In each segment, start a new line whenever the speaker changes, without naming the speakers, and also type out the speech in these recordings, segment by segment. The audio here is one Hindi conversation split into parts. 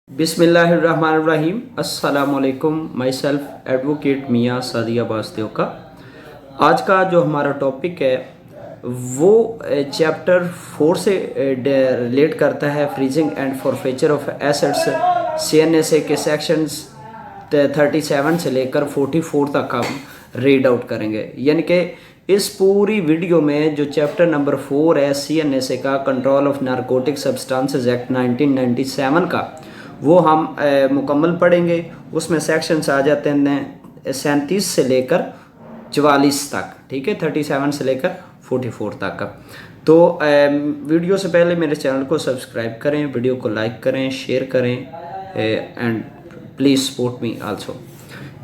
बिस्मिल्लाहिर्रहमानिर्रहीम। अस्सलामुअलैकुम। माई सेल्फ एडवोकेट मियाँ सादिया बासदेव का आज का जो हमारा टॉपिक है वो चैप्टर 4 से रिलेट करता है। Freezing and forfeiture of assets CNSA के सेक्शंस 37 से लेकर 44 तक हम रीड आउट करेंगे। यानी कि इस पूरी वीडियो में जो चैप्टर नंबर 4 है CNSA का, control of narcotic substances act 1997 का, वो हम मुकम्मल पढ़ेंगे। उसमें सेक्शंस आ जाते हैं 37 से लेकर 44 तक, ठीक है, 37 से लेकर 44 तक का। तो वीडियो से पहले मेरे चैनल को सब्सक्राइब करें, वीडियो को लाइक करें, शेयर करें and please support me also.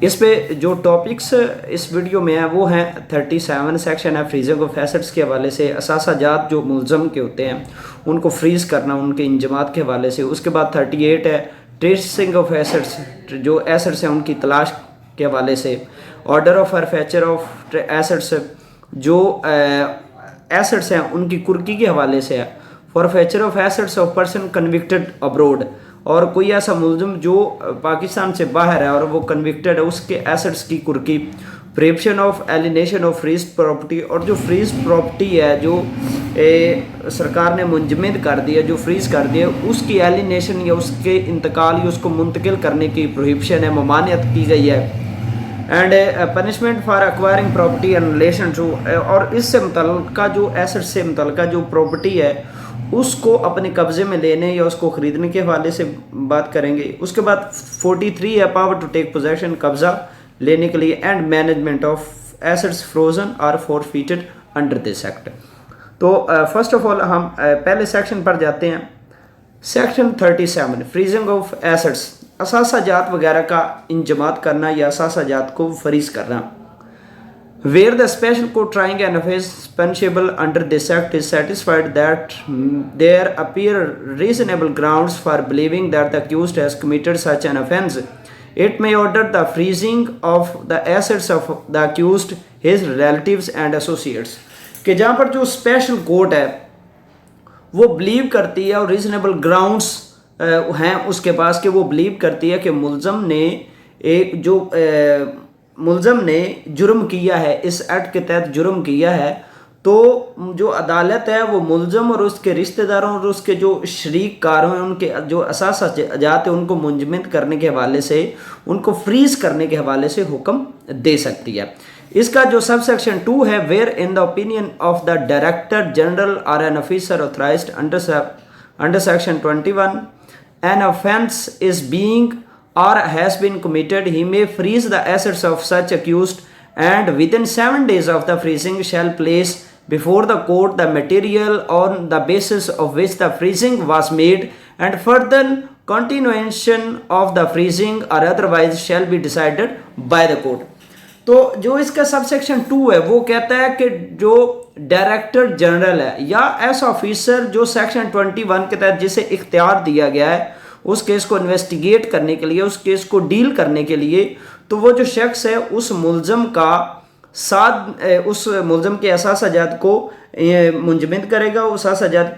इस पे जो टॉपिक्स इस वीडियो में है वो हैं 37 सेक्शन है फ्रीजिंग ऑफ एसेट्स के हवाले से, असासाजात जो मुलजम के होते हैं उनको फ्रीज़ करना उनके इंजमात के हवाले से। उसके बाद 38 है ट्रेसिंग ऑफ एसेट्स, जो एसेट्स हैं उनकी तलाश के हवाले से। Order of forfeiture of assets, जो एसेट्स हैं उनकी कुर्की के हवाले से है। Forfeiture of assets of person convicted abroad, और कोई ऐसा मुलजिम जो पाकिस्तान से बाहर है और वो कन्विक्टेड है, उसके एसेट्स की कुर्की। Prevention of alienation of freeze property, और जो फ्रीज प्रॉपर्टी है जो सरकार ने मुंजमद कर दी है, जो फ्रीज कर दी है, उसकी एलिनेशन या उसके इंतकाल या उसको मुंतकिल करने की प्रोहिबिशन है, ममानियत की गई है। And punishment for acquiring property in relation to, और इससे मुतल्लिका जो एसेट से मुतल्लिका जो प्रॉपर्टी है उसको अपने कब्जे में लेने या उसको ख़रीदने के हवाले से बात करेंगे। उसके बाद 43 है पावर टू टेक पोजेशन, कब्जा लेने के लिए। And management of assets frozen और फॉरफीटेड अंडर दिस एक्ट। तो फर्स्ट ऑफ ऑल हम पहले सेक्शन पर जाते हैं। सेक्शन 37 फ्रीजिंग ऑफ एसेट्स, असासाजात वगैरह का इंजमात करना या असासाजात को फ्रीज करना। Where the special court trying an offence punishable under this act is satisfied that there appear reasonable grounds for believing that the accused has committed such an offence, it may order the freezing of the assets of the accused, his relatives and associates। कि जहाँ पर जो स्पेशल कोर्ट है वो बिलीव करती है और रीजनेबल ग्राउंड्स हैं उसके पास कि वो बिलीव करती है कि मुलजम ने जुर्म किया है, इस एक्ट के तहत जुर्म किया है, तो जो अदालत है वो मुलजम और उसके रिश्तेदारों और उसके जो शरीक कार हैं उनके जो असासाजात हैं उनको मुंजमद करने के हवाले से, उनको फ्रीज करने के हवाले से हुक्म दे सकती है। इसका जो सब सेक्शन 2 है, where in the opinion of the director general or an officer authorised under section 21 an offence is being or has been committed, he may freeze the assets of such accused, and within 7 days of the freezing shall place before the court the material on the basis of which the freezing was made, and further continuation of the freezing or otherwise shall be decided by the court। तो जो इसका सबसेक्शन 2 है वो कहता है कि जो डायरेक्टर जनरल है या एस ऑफिसर जो सेक्शन 21 के तहत जिसे इख्तियार दिया गया है उस केस को इन्वेस्टिगेट करने के लिए, उस केस को डील करने के लिए, तो वो जो शख्स है उस मुलजम के असासाजात को मुंजमद करेगा, उस असासाजात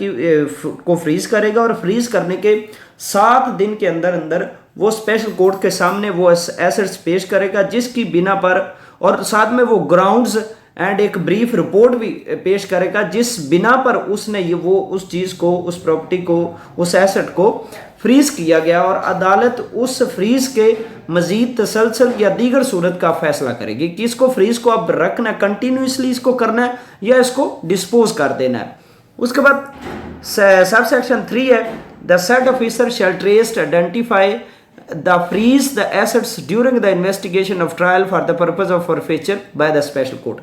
को फ्रीज करेगा, और फ्रीज करने के 7 दिन के अंदर अंदर वो स्पेशल कोर्ट के सामने वो एसेट्स पेश करेगा, जिसकी बिना पर, और साथ में वो ग्राउंड्स एंड एक ब्रीफ रिपोर्ट भी पेश करेगा जिस बिना पर उसने वो उस चीज़ को, उस प्रॉपर्टी को, उस एसेट को फ्रीज किया गया, और अदालत उस फ्रीज के मजीद तसलसल या दीगर सूरत का फैसला करेगी कि इसको फ्रीज को अब रखना, कंटिन्यूसली इसको करना है या इसको डिस्पोज कर देना है। उसके बाद सब सेक्शन 3 है the said officer shall trace identify the freeze the assets during the investigation of trial for the purpose of forfeiture by the special court.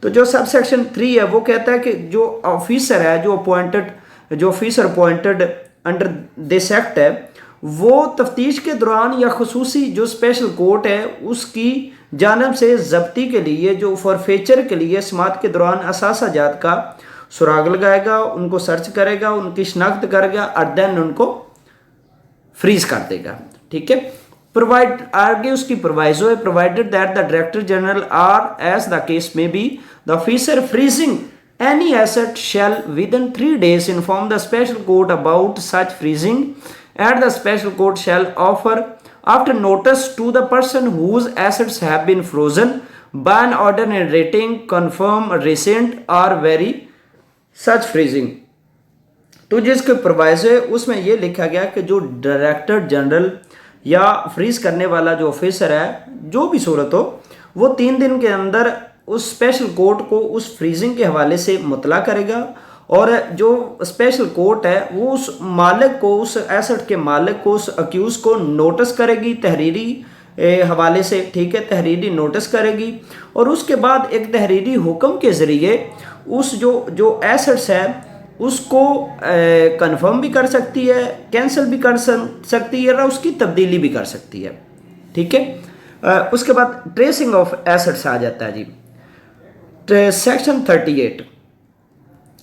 तो जो सब सेक्शन 3 है वो कहता है कि जो ऑफिसर है, जो officer appointed under this act है, वो तफ्तीश के दौरान या खुसूसी जो स्पेशल कोर्ट है उसकी जानब से जब्ती के लिए, जो फॉरफेचर के लिए समात के दौरान असासाजात का सुराग लगाएगा, उनको सर्च करेगा, उनकी शनाख्त करेगा और देन उनको फ्रीज कर देगा। ठीक है, प्रोवाइड आगे उसकी प्रोवाइजो है, provided that the director general or as the case may be the officer freezing any asset shall within 3 days inform the special court about such freezing and the special court shall offer after notice to the person whose assets have been frozen by an order narrating confirm recent or very such freezing। तो जिसके प्रोवाइजो है उसमें ये लिखा गया कि जो डायरेक्टर जनरल या फ्रीज करने वाला जो ऑफिसर है, जो भी सूरत हो, वो 3 दिन के अंदर उस स्पेशल कोर्ट को उस फ्रीजिंग के हवाले से मुतला करेगा और जो स्पेशल कोर्ट है वो उस मालिक को, उस एसेट के मालिक को, उस अक्यूज को नोटिस करेगी तहरीरी हवाले से, ठीक है, तहरीरी नोटिस करेगी और उसके बाद एक तहरीरी हुक्म के ज़रिए उस जो एसेट्स है उसको कंफर्म भी कर सकती है, कैंसिल भी कर सकती है और उसकी तब्दीली भी कर सकती है, ठीक है। उसके बाद ट्रेसिंग ऑफ एसेट्स आ जाता है जी। सेक्शन 38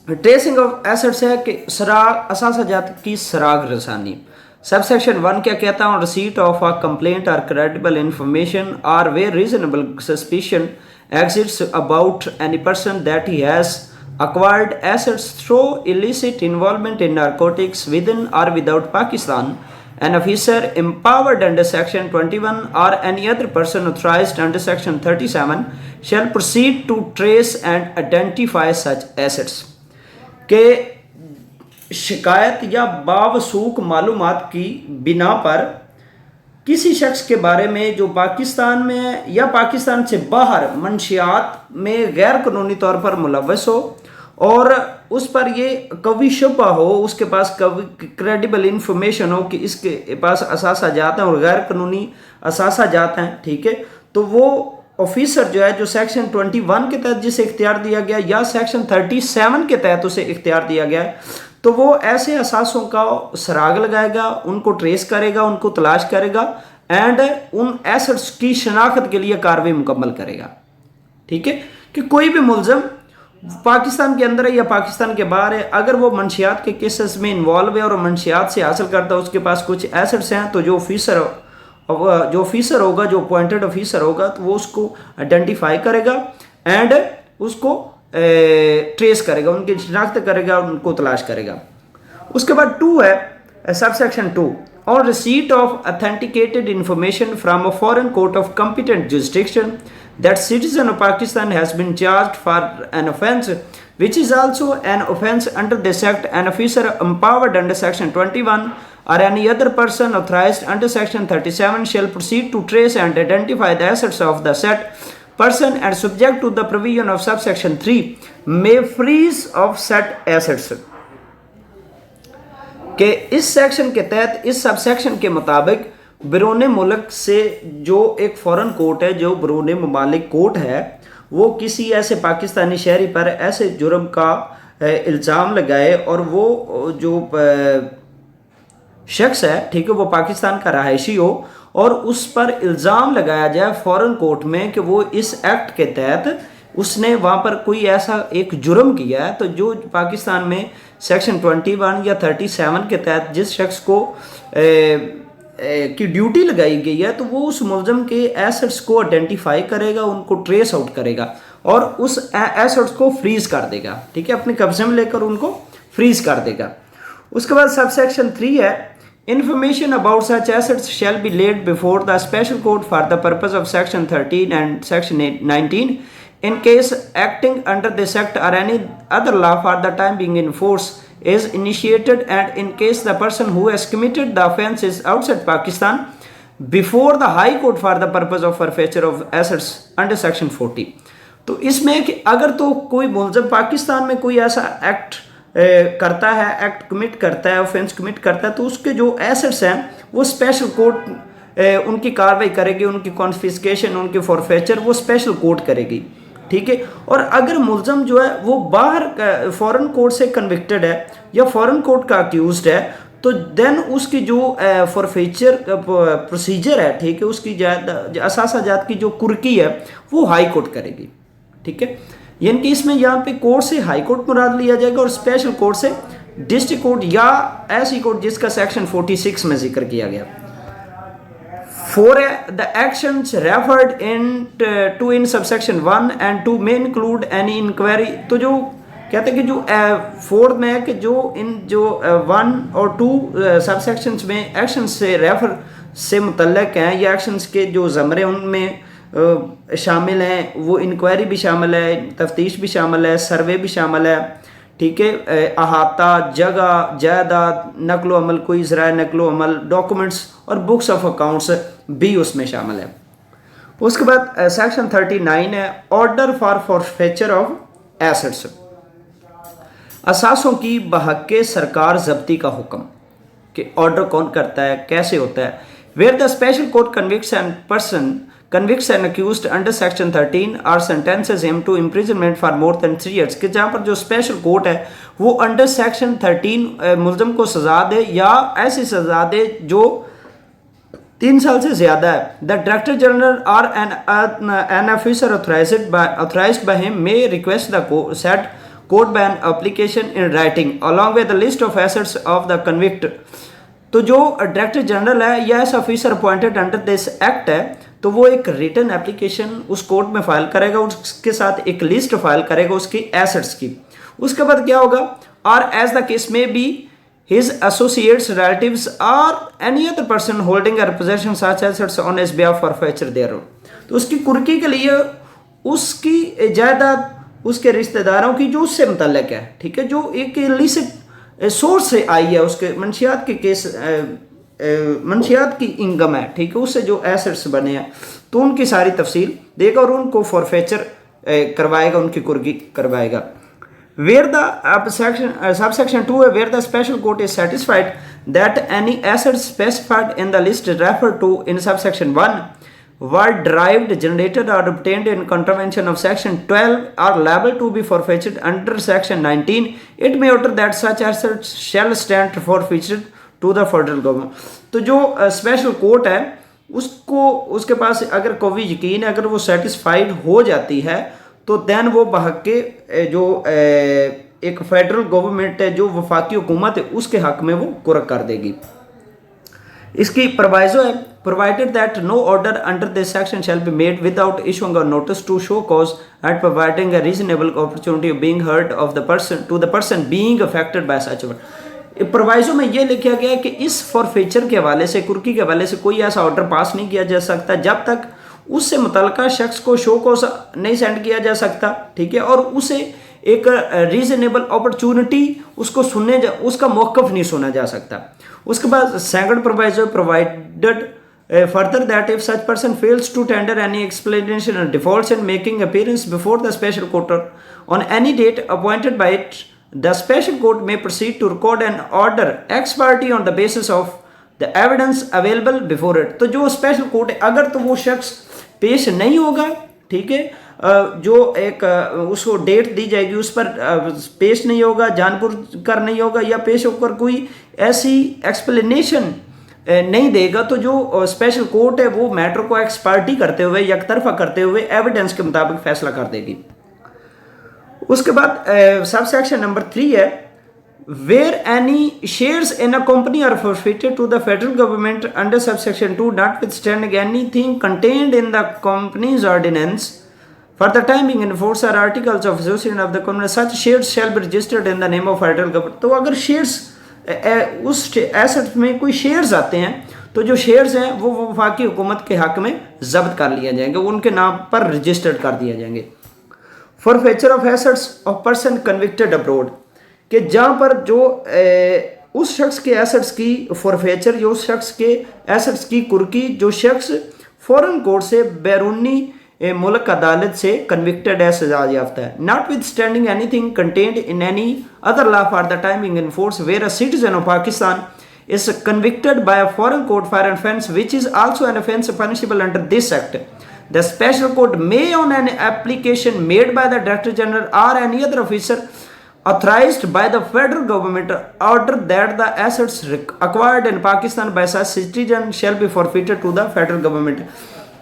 ट्रेसिंग ऑफ एसेट्स है कि सराग असासाजात की सराग रसानी। सब सेक्शन 1 क्या कहता है? Receipt of a complaint or credible information or where reasonable suspicion exists about any person that he has acquired assets through illicit involvement in narcotics within or without Pakistan, an officer empowered under section 21 or any other person authorized under section 37 shall proceed to trace and identify such assets। के शिकायत या बावसूख मालूमात की बिना पर किसी शख्स के बारे में जो पाकिस्तान में या पाकिस्तान से बाहर मंशियात में गैर कानूनी तौर पर मुलव्वस हो और उस पर ये कवी शुबा हो, उसके पास कभी क्रेडिबल इंफॉर्मेशन हो कि इसके पास असासाजात हैं और गैर कानूनी असासाजात हैं, ठीक है, तो वो ऑफिसर जो है जो सेक्शन 21 के तहत जिसे इख्तियार दिया गया या सेक्शन 37 के तहत उसे इख्तियार दिया गया है, तो वो ऐसे असासों का सराग लगाएगा, उनको ट्रेस करेगा, उनको तलाश करेगा एंड उन एसेट्स की शनाख्त के लिए कार्रवाई मुकम्मल करेगा, ठीक है। कि कोई भी मुलजम पाकिस्तान के अंदर है या पाकिस्तान के बाहर है, अगर वो मंशियात के केसेस में इन्वॉल्व है और मंशियात से हासिल करता है, उसके पास कुछ एसेट्स हैं, तो जो ऑफिसर होगा, जो अपॉइंटेड ऑफिसर होगा, तो वो उसको आइडेंटिफाई करेगा एंड उसको ट्रेस करेगा, उनकी शिनाख्त करेगा, उनको तलाश करेगा। उसके बाद 2 है सब सेक्शन 2 और receipt of authenticated information from a foreign court of competent jurisdiction that citizen of Pakistan has been charged for an offence which is also an offence under this act, an officer empowered under section 21 or any other person authorized under section 37 shall proceed to trace and identify the assets of the said person and subject to the provision of subsection 3 may freeze of said assets। के इस सेक्शन के तहत इस सब सेक्शन के मुताबिक बैरून मुल्क से जो एक फॉरेन कोर्ट है, जो बैरून ममालिक कोर्ट है, वो किसी ऐसे पाकिस्तानी शहरी पर ऐसे जुर्म का इल्ज़ाम लगाए और वो जो शख्स है, ठीक है, वो पाकिस्तान का रहायशी हो और उस पर इल्ज़ाम लगाया जाए फॉरेन कोर्ट में कि वो इस एक्ट के तहत उसने वहाँ पर कोई ऐसा एक जुर्म किया है, तो जो पाकिस्तान में सेक्शन 21 या 37 के तहत जिस शख्स को की ड्यूटी लगाई गई है, तो वो उस मुलजम के एसेट्स को आइडेंटिफाई करेगा, उनको ट्रेस आउट करेगा और उस एसेट्स को फ्रीज कर देगा, ठीक है, अपने कब्जे में लेकर उनको फ्रीज कर देगा। उसके बाद सब सेक्शन 3 है information about such assets shall be laid before the special court for the purpose of section 13 and section 19 in case acting under this act or any other law for the time being in force is initiated and in case the person who has committed the offence is outside Pakistan before the High Court for the purpose of forfeiture of assets under section 40। तो इसमें कि अगर तो कोई मुलज़म पाकिस्तान में कोई ऐसा एक्ट करता है, एक्ट कमिट करता है, ऑफेंस कमिट करता है, तो उसके जो एसेट्स हैं वो स्पेशल कोर्ट उनकी कार्रवाई करेगी, उनकी कॉन्फिस्केशन, उनकी फॉरफेचर वो स्पेशल कोर्ट करेगी, ठीक है। और अगर मुलजम जो है वो बाहर फॉरेन कोर्ट से कन्विक्टेड है या फॉरेन कोर्ट का अक्यूज्ड है, तो देन उसकी जो फॉरफेचर प्रोसीजर है, ठीक है, उसकी असासाजात की जो कुर्की है वो हाई कोर्ट करेगी, ठीक है। यानी कि इसमें यहाँ पे कोर्ट से हाई कोर्ट मुराद लिया जाएगा और स्पेशल कोर्ट से डिस्ट्रिक्ट कोर्ट या ऐसी कोर्ट जिसका सेक्शन 46 में जिक्र किया गया। For the actions referred in subsection 1 and 2 may include any inquiry, तो जो कहते हैं कि जो फोर्थ में है कि जो इन जो 1 और 2 सब सेक्शंस में एक्शन से रेफर से मुतल्लक हैं या एक्शंस के जो ज़मरे उनमें शामिल हैं, वो इंक्वायरी भी शामिल है, तफ्तीश भी शामिल है, सर्वे भी शामिल है, ठीक है, अहाता, जगह, जायदाद, नकलो अमल, कोई ज़राए नकलो अमल, डॉक्यूमेंट्स और बुक्स ऑफ अकाउंट्स भी उसमें शामिल है। उसके बाद सेक्शन 39 है ऑर्डर फॉर फॉरफेचर ऑफ एसेट्स, असासों की बहक़ सरकार जब्ती का हुक्म, कि ऑर्डर कौन करता है, कैसे होता है। Where the special court convicts an accused under section 13 or sentences him to imprisonment for more than 3 years, कि जहाँ पर जो स्पेशल कोर्ट है वो अंडर सेक्शन 13 मुल्ज़म को सज़ा दे या ऐसी सज़ा दे जो 3 साल से ज़्यादा है। The director general or an officer authorized by him may request the said court by an application in writing along with the list of assets of the convict। तो जो डायरेक्टर जनरल है या S officer appointed under this act है, तो वो एक रिटन एप्लीकेशन उस कोर्ट में फाइल करेगा, उसके साथ एक लिस्ट फाइल करेगा उसकी एसेट्स की। उसके बाद क्या होगा, और as the case may B his associates, relatives or any other person holding a possession such assets on his behalf for forfeiture thereof। तो उसकी कुर्की के लिए उसकी जायदाद उसके रिश्तेदारों की जो उससे मुतल्लिक है, ठीक है, जो एक इलिसिट सोर्स से आई है, उसके मंशियात के केस मंशियात की इनकम है, ठीक है, उससे जो एसेट्स बने हैं, तो उनकी सारी तफसील देगा और उनको फॉरफेचर करवाएगा, उनकी कुर्की करवाएगा। Where the subsection 2 where the special court is satisfied that any assets specified in the list referred to in subsection 1 were derived, generated or obtained in contravention of section 12 are liable to be forfeited under section 19, it may order that such assets shall stand forfeited to the federal government। तो जो स्पेशल कोर्ट है उसको उसके पास अगर कोई यकीन है, अगर वो सेटिस्फाइड हो जाती है, तो दैन वो बहक़ जो एक फेडरल गवर्नमेंट है, जो वफाकी हुकूमत है, उसके हक में वो कुर्क कर देगी। इसकी प्रोवाइजो है, provided that no order under this section shall be made without issuing a notice to show cause and providing a reasonable opportunity of being heard of the person to the person being affected by such. Proviso में ये लिखा गया है कि इस फॉरफेचर के हवाले से, कुर्की के हवाले से कोई ऐसा ऑर्डर पास नहीं किया जा सकता जब तक उससे मुतल्लिका शख्स को शो को नहीं सेंड किया जा सकता, ठीक है, और उसे एक रीजनेबल अपॉर्चुनिटी उसको सुनने उसका मौक़िफ़ नहीं सुना जा सकता। उसके बाद second proviso provided further that if such person fails to tender any explanation and defaults in making appearance before the special court on any date appointed by it, the special court may proceed to record an order ex parte on the basis of the evidence available before it. तो जो स्पेशल कोर्ट है, अगर तो वो शख्स पेश नहीं होगा, ठीक है, जो एक उसको डेट दी जाएगी उस पर पेश नहीं होगा, जानबूझ कर नहीं होगा, या पेश होकर कोई ऐसी एक्सप्लेनेशन नहीं देगा, तो जो स्पेशल कोर्ट है वो मैटर को एक्स पार्टी करते हुए, यकतरफा करते हुए एविडेंस के मुताबिक फैसला कर देगी। उसके बाद सब सेक्शन नंबर 3 है where any shares in a company are forfeited to the federal government under subsection 2 notwithstanding anything contained in the company's ordinance for the time being in force or articles of association of the company, such shares shall be registered in the name of federal government। तो अगर शेयर्स उस एसेट में कोई शेयर्स आते हैं, तो जो शेयर्स हैं वो वफाकी हुकूमत के हक में जब्त कर लिए जाएंगे, उनके नाम पर रजिस्टर्ड कर दिए जाएंगे। Forfeiture of assets of person convicted abroad, कि जहाँ पर जो उस शख्स के एसेट्स की फॉरफेचर या उस शख्स के एसेट्स की कुर्की जो शख्स फॉरेन कोर्ट से बैरूनी मुल्क अदालत से कन्विक्टेड है, सजा याफ्ता है, notwithstanding anything contained in any other law for the timing in force where a citizen of Pakistan is convicted by a foreign court for an offence which is also an offence punishable under this act, the special court may on an application made by the Director General or any other officer authorized by the federal government order that the assets acquired in Pakistan by such citizen shall be forfeited to the federal government।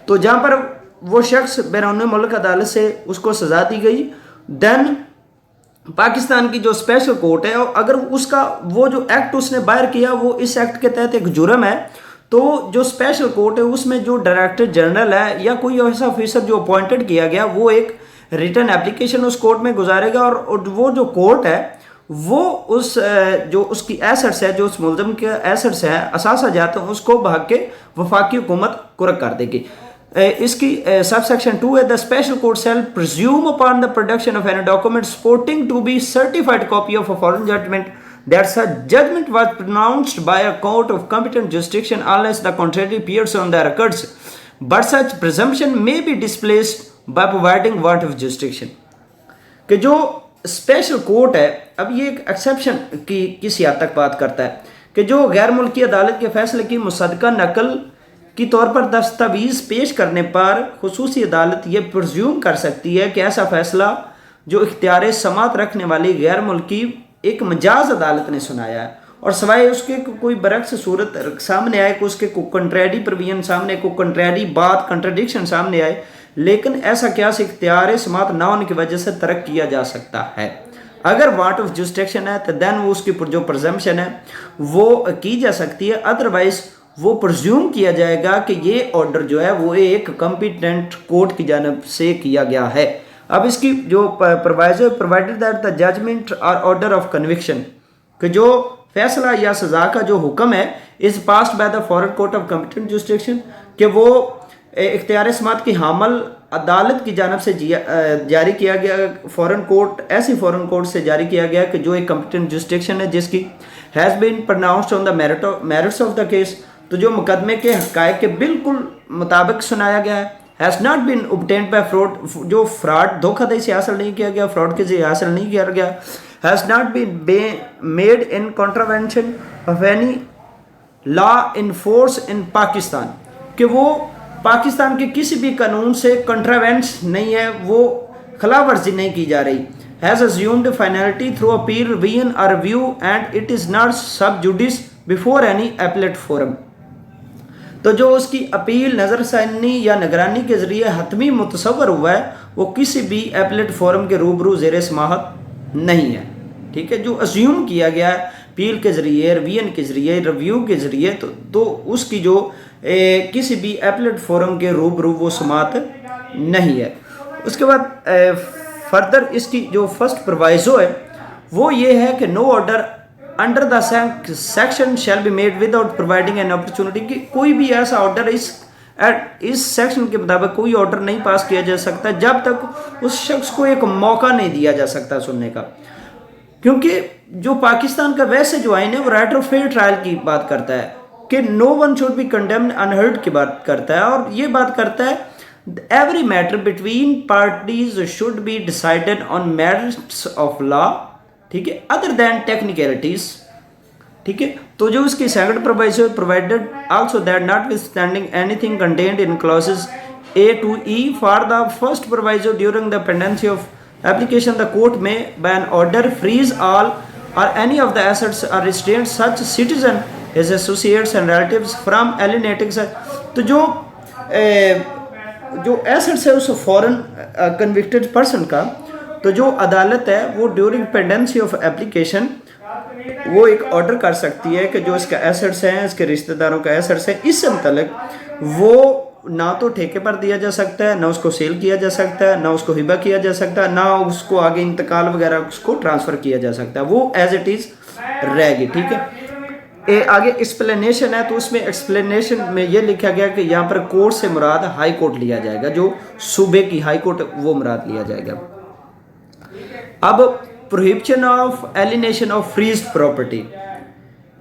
तो जहाँ पर वो शख्स बैरून मुल्क अदालत से उसको सजा दी गई, देन पाकिस्तान की जो स्पेशल कोर्ट है, और अगर उसका वो जो एक्ट उसने बाहर किया वो इस एक्ट के तहत एक जुर्म है, तो जो स्पेशल कोर्ट है उसमें जो डायरेक्टर जनरल है या कोई ऐसा ऑफिसर जो अपॉइंटेड किया गया, वो एक रिटर्न एप्लीकेशन उस कोर्ट में गुजारेगा और वो जो कोर्ट है वो उस जो उसकी एसेट्स है, जो उस मुलजम के एसेट्स है, असासा जाते हैं, उसको भाग के वफाकी हुकूमत कुर्क कर देगी। इसकी सब सेक्शन 2 है, the special court shall presume upon the production of any document supporting to be certified copy of a foreign judgment that such judgment was pronounced by a court of competent jurisdiction unless the contrary appears on the records, but such presumption may be displaced by providing warrant of jurisdiction। कि जो स्पेशल कोर्ट है, अब ये एक एक्सेप्शन की किसी हद तक बात करता है कि जो गैर मुल्की अदालत के फैसले की मुसद्दका नकल की तौर पर दस्तावेज पेश करने पर खुसूसी अदालत ये प्रिज्यूम कर सकती है कि ऐसा फैसला जो इख्तियार समात रखने वाली गैर मुल्की एक मजाज अदालत ने सुनाया है, और सवाए उसके कोई बरक्स सूरत सामने आए, को उसके को कंट्रेरी प्रोविजन सामने, को कंट्रेरी बात कंट्रडिक्शन सामने आए, लेकिन ऐसा क्या से इख्तियार समात ना होने की वजह से तर्क किया जा सकता है। अगर वार्ट ऑफ जुरिस्डिक्शन है तो देन वो उसकी जो प्रजम्पशन है वो की जा सकती है, अदरवाइज वो प्रिज्यूम किया जाएगा कि ये ऑर्डर जो है वो एक कॉम्पिटेंट कोर्ट की जानब से किया गया है। अब इसकी जो proviso provided that the judgment और ऑर्डर ऑफ कन्विक्शन, कि जो फैसला या सजा का जो हुक्म है is passed by the foreign court of competent jurisdiction, कि वो इख्तियार समात की हामल अदालत की जानब से जारी किया गया, फॉरेन कोर्ट ऐसी फॉरेन कोर्ट से जारी किया गया कि जो एक कॉम्पिटेंट जुरिस्डिक्शन है जिसकी has been pronounced on the merits of the case, तो जो मुकदमे के हक़ाइक़ के बिल्कुल मुताबिक सुनाया गया है। Has not been obtained by fraud, जो फ्रॉड धोखाधड़ी से हासिल नहीं किया गया, फ्रॉड के जरिए हासिल नहीं किया गया। Has not been made in contravention of any law in force in Pakistan, कि वो पाकिस्तान के किसी भी कानून से कंट्रावेंस नहीं है, वो खिलाफ वर्जी नहीं की जा रही। Has assumed finality through appeal revision or review and it is not sub judice before any appellate forum, तो जो उसकी अपील नज़रसानी या निगरानी के ज़रिए हतमी मुतसव्वर हुआ है वो किसी भी एपलेट फोरम के रूबरू ज़ेर समाहत नहीं है। ठीक है, जो अज्यूम किया गया है अपील के ज़रिए, रिवीजन के ज़रिए, रिव्यू के ज़रिए, तो उसकी जो किसी भी एपलेट फोरम के रूबरू वो समाहत नहीं है। उसके बाद फर्दर इसकी जो फर्स्ट प्रोवाइजो है वो ये है कि no order under the section shall be made without providing an opportunity, कि कोई भी ऐसा ऑर्डर इस सेक्शन के मुताबिक कोई ऑर्डर नहीं पास किया जा सकता जब तक उस शख्स को एक मौका नहीं दिया जा सकता सुनने का, क्योंकि जो पाकिस्तान का वैसे जो आइन है वो राइट ऑफ फेयर ट्रायल की बात करता है कि no one should be condemned unheard की बात करता है, और ये बात करता है every matter between parties should be decided on merits of law, ठीक है, अदर देन टेक्निकलिटीज। ठीक है, तो जो उसकी second प्रोवाइजर provided also that notwithstanding anything contained in clauses A to E for the first proviso during the pendency of application, the court may by an order freeze all or any of the assets or restrain such citizen, his associates and relatives from alienating such, तो जो एसेट्स है उस फॉरेन कन्विक्टेड पर्सन का, तो जो अदालत है वो ड्यूरिंग पेंडेंसी ऑफ एप्लीकेशन वो एक ऑर्डर कर सकती है कि जो इसका एसेट्स हैं, इसके रिश्तेदारों का एसेट्स है, इससे मुतल्लिक वो ना तो ठेके पर दिया जा सकता है, ना उसको सेल किया जा सकता है, ना उसको हिबा किया जा सकता है, ना उसको आगे इंतकाल वगैरह उसको ट्रांसफ़र किया जा सकता है, वो एज इट इज़ रहेगी। ठीक है, आगे एक्सप्लेनेशन है, तो उसमें एक्सप्लेनेशन में ये लिखा गया कि यहाँ पर कोर्ट से मुराद हाई कोर्ट लिया जाएगा, जो सूबे की हाई कोर्ट वो मुराद लिया जाएगा। अब prohibition of alienation of freezed property,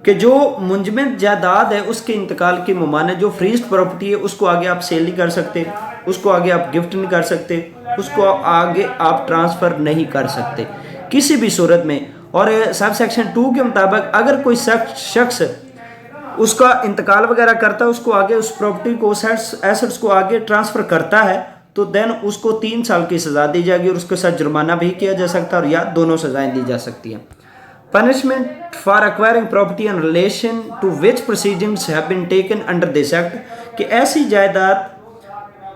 कि जो मुंजमद जायदाद है उसके इंतकाल की मुमानत, जो फ्रीज्ड प्रॉपर्टी है उसको आगे आप सेल नहीं कर सकते, उसको आगे आप गिफ्ट नहीं कर सकते, उसको आगे आप ट्रांसफ़र नहीं कर सकते किसी भी सूरत में। और सब सेक्शन 2 के मुताबिक अगर कोई शख्स उसका इंतकाल वगैरह करता है, उसको आगे उस प्रॉपर्टी को एसेट्स को आगे ट्रांसफ़र करता है, तो देन उसको 3 साल की सज़ा दी जाएगी और उसके साथ जुर्माना भी किया जा सकता है और या दोनों सज़ाएं दी जा सकती हैं। Punishment for acquiring property in relation to which proceedings have been taken under this act, कि ऐसी जायदाद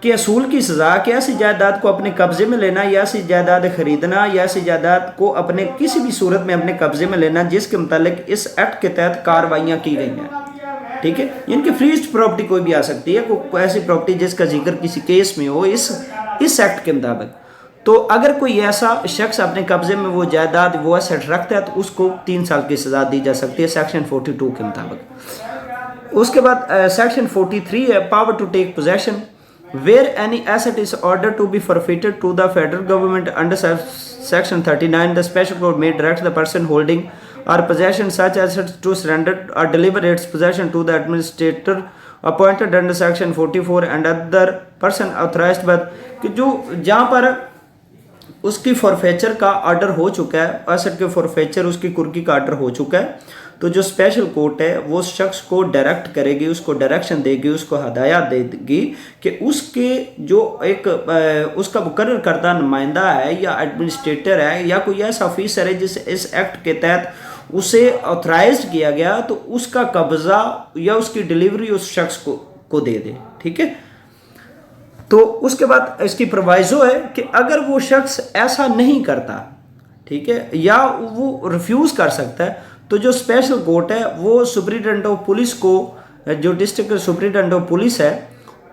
के असूल की सज़ा, कि ऐसी जायदाद को अपने कब्ज़े में लेना या ऐसी जायदाद ख़रीदना या ऐसी जायदाद को अपने किसी भी सूरत में अपने कब्ज़े में लेना जिसके मुतालिक इस एक्ट के तहत कार्रवाइयाँ की गई हैं। ठीक है, इनकी फ्रीज्ड प्रॉपर्टी कोई भी आ सकती है, कोई ऐसी प्रॉपर्टी जिसका जिक्र किसी केस में हो इस एक्ट के मुताबिक, तो अगर कोई ऐसा शख्स अपने कब्जे में वो जायदाद वो एसेट रखता है तो उसको 3 साल की सज़ा दी जा सकती है सेक्शन 42 के मुताबिक। उसके बाद सेक्शन 43 है power to take possession where any asset is order to be forfeited to the federal government under section 39 the special court may direct the person holding or possession such assets to surrender or deliver its possession to the administrator appointed under section 44 and other person authorized by कि जो जहाँ पर उसकी फॉरफेचर का ऑर्डर हो चुका है, एसेट के फॉरफेचर उसकी कुर्की का ऑर्डर हो चुका है, तो जो स्पेशल कोर्ट है वो उस शख्स को डायरेक्ट करेगी, उसको डायरेक्शन देगी, उसको हदायत देगी कि उसके जो एक उसका मुकर्रर करदा नुमाइंदा है या एडमिनिस्ट्रेटर है या कोई ऐसा ऑफिसर है जिसे इस एक्ट के तहत उसे ऑथराइज किया गया तो उसका कब्जा या उसकी डिलीवरी उस शख्स को दे दे। ठीक है, तो उसके बाद इसकी प्रोवाइजो है कि अगर वो शख्स ऐसा नहीं करता, ठीक है, या वो रिफ्यूज कर सकता है, तो जो स्पेशल कोर्ट है वो सुप्रिटेंडेंट ऑफ पुलिस को, जो डिस्ट्रिक्ट सुप्रिटेंडेंट ऑफ पुलिस है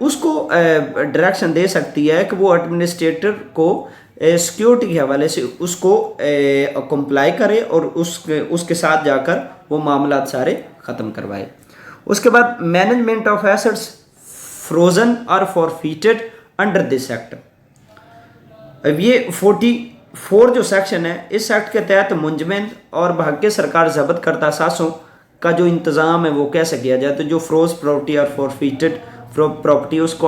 उसको डायरेक्शन दे सकती है कि वो एडमिनिस्ट्रेटर को सिक्योरिटी के हवाले से उसको कंप्लाई करे और उसके साथ जाकर वो मामला सारे ख़त्म करवाए। उसके बाद मैनेजमेंट ऑफ एसेट्स फ्रोजन और फॉरफिटेड अंडर दिस एक्ट। अब ये 44 जो सेक्शन है इस एक्ट के तहत मुंजमद और भाग्य सरकार जब्त करता असासों का जो इंतज़ाम है वो कैसे किया जाए, तो जो फ्रोज प्रॉपर्टी और फॉरफिटेड प्रॉपर्टी उसको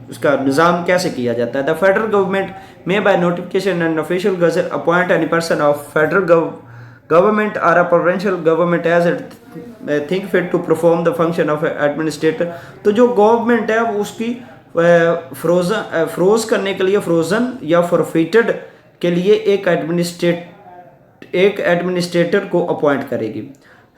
उसका निज़ाम कैसे किया जाता है। The federal government may by notification and official gazette appoint any person of federal government or a provincial government as it think fit to perform the function of administrator. तो जो गवर्नमेंट है वो उसकी फ्रोज करने के लिए, फ्रोजन या फॉरफिटेड के लिए एक एडमिनिस्ट्रेटर को अपॉइंट करेगी।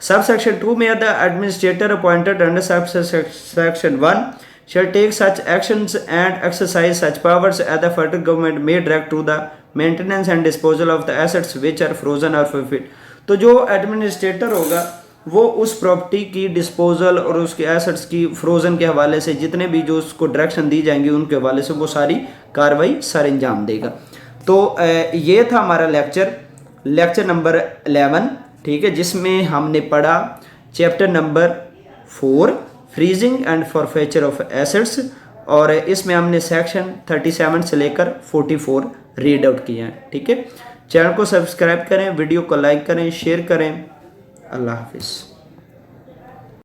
सब सेक्शन 2 में the administrator appointed under sub section 1 shall take such actions and exercise such powers as the federal government may direct to the maintenance and disposal of the assets which are frozen or forfeit। तो जो एडमिनिस्ट्रेटर होगा वो उस प्रॉपर्टी की डिस्पोजल और उसके एसेट्स की फ्रोजन के हवाले से जितने भी जो उसको डायरेक्शन दी जाएंगी उनके हवाले से वो सारी कार्रवाई सर अंजाम देगा। तो ये था हमारा लेक्चर नंबर 11, ठीक है, जिसमें हमने पढ़ा chapter number 4 freezing and forfeiture of assets, और इसमें हमने सेक्शन 37 से लेकर 44 रीड आउट किए हैं। ठीक है, चैनल को सब्सक्राइब करें, वीडियो को लाइक करें, शेयर करें। अल्लाह हाफिज़।